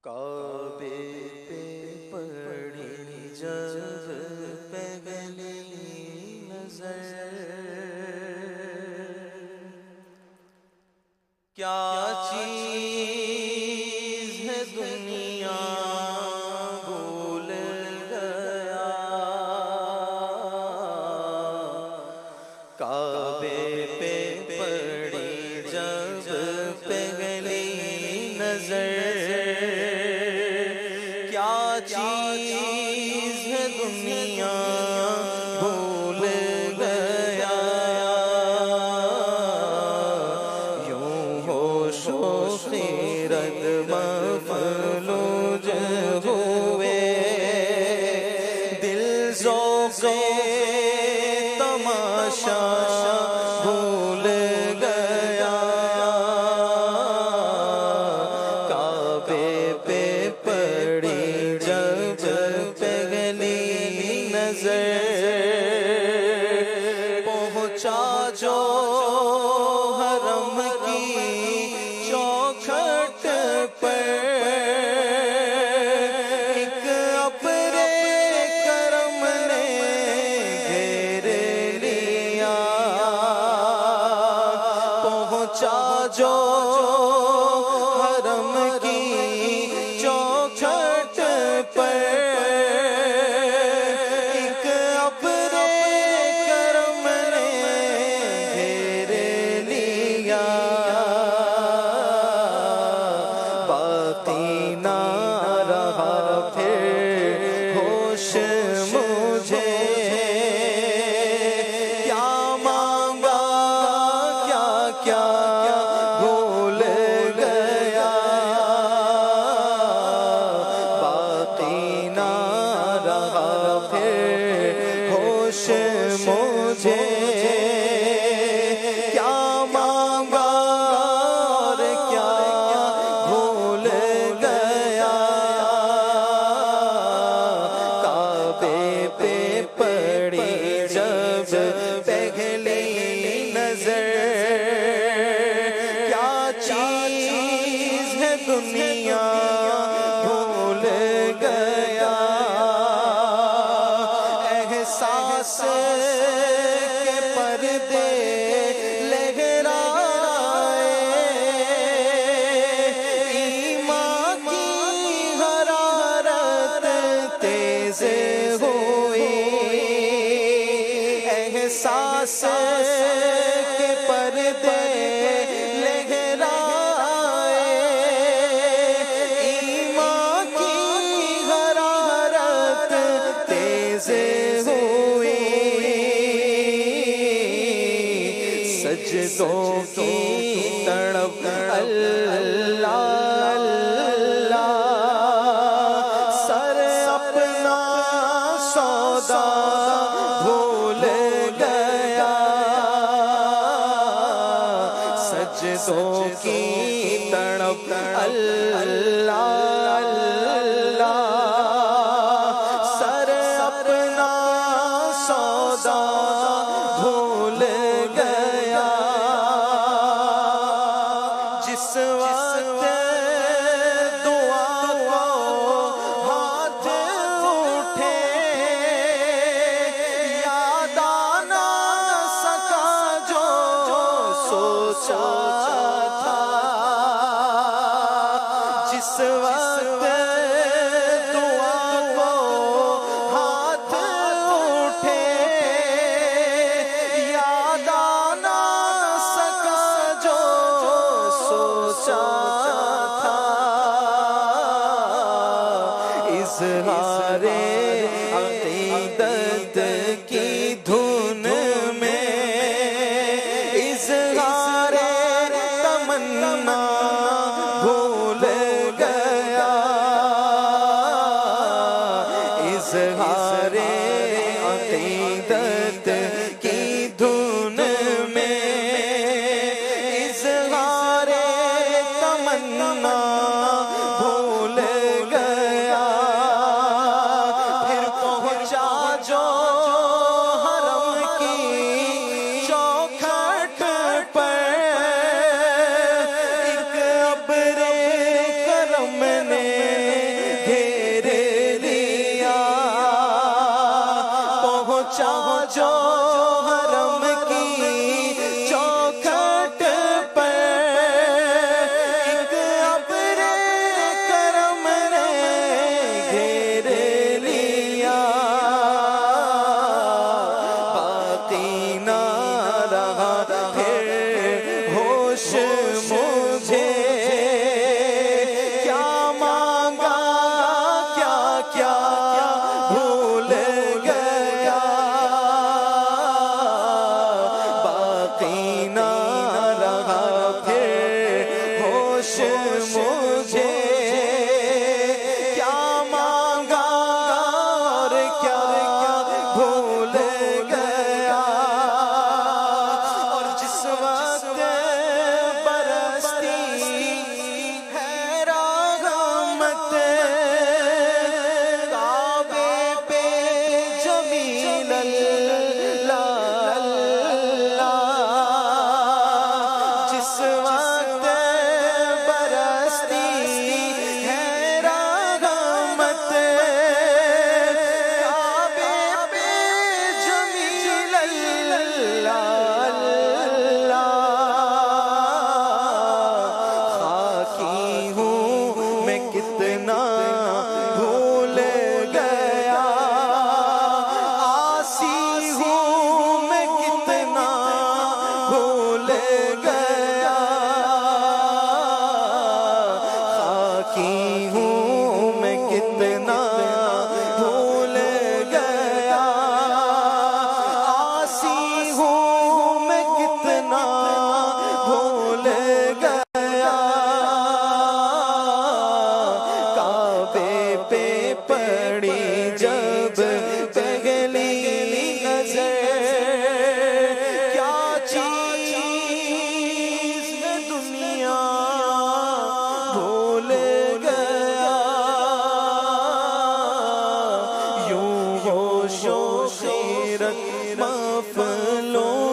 काबे पे पड़ी जब पहली नजर, क्या चीज है दुनिया भूल गया। काबे पे पड़ी जब पहली नजर, क्या चीज है दुनिया भूल गया। यूं होशो खीरत मफलूज हुए, दिल ज़ौक़े तमाशा भूल गया। काबे पे पड़ी जब पहली नजर, पहुंचा जो हरम की चौखट पर, एक अपने करम ने घेर लिया। पहुंचा जो हरम की चौखट पर, एक अपने करम ने घेर लिया। बाकी ना रहा फिर होश मुझे, क्या मांगा क्या क्या भूल गया। बाकी ना रहा फिर होश मुझे, क्या मांगा और क्या भूल गया। काबे पे पड़ी जब पहली नजर, क्या चीज है दुनिया भूल गया। एहसास के पर्दे लहराए, ईमान की हरारत तेज हुई। एहसास के पर्दे लहराए, ईमान की हरारत तेज हुई। सजदों की तड़प अल्लाह अल्लाह, सर अपना सौदा भूल गया। सजदों की तड़प अल्लाह अल्लाह, सर अपना सौदा भूल गया। जिस वक्त दुआ को हाथ उठे, याद आना सका जो सोचा था। जिस वक्त दुआ को हाथ उठे, याद आना सका जो सोचा था। इज़हारे अक़ीदत की धुन में, इज़हारे तमन्ना भूल गया। इज़हारे अक़ीदत की धुन में, इज़हारे तमन्ना भूल गया। फिर पहुंचा जो हरम की चौखट पर, एक अपने करम ने शो खैरत महफलों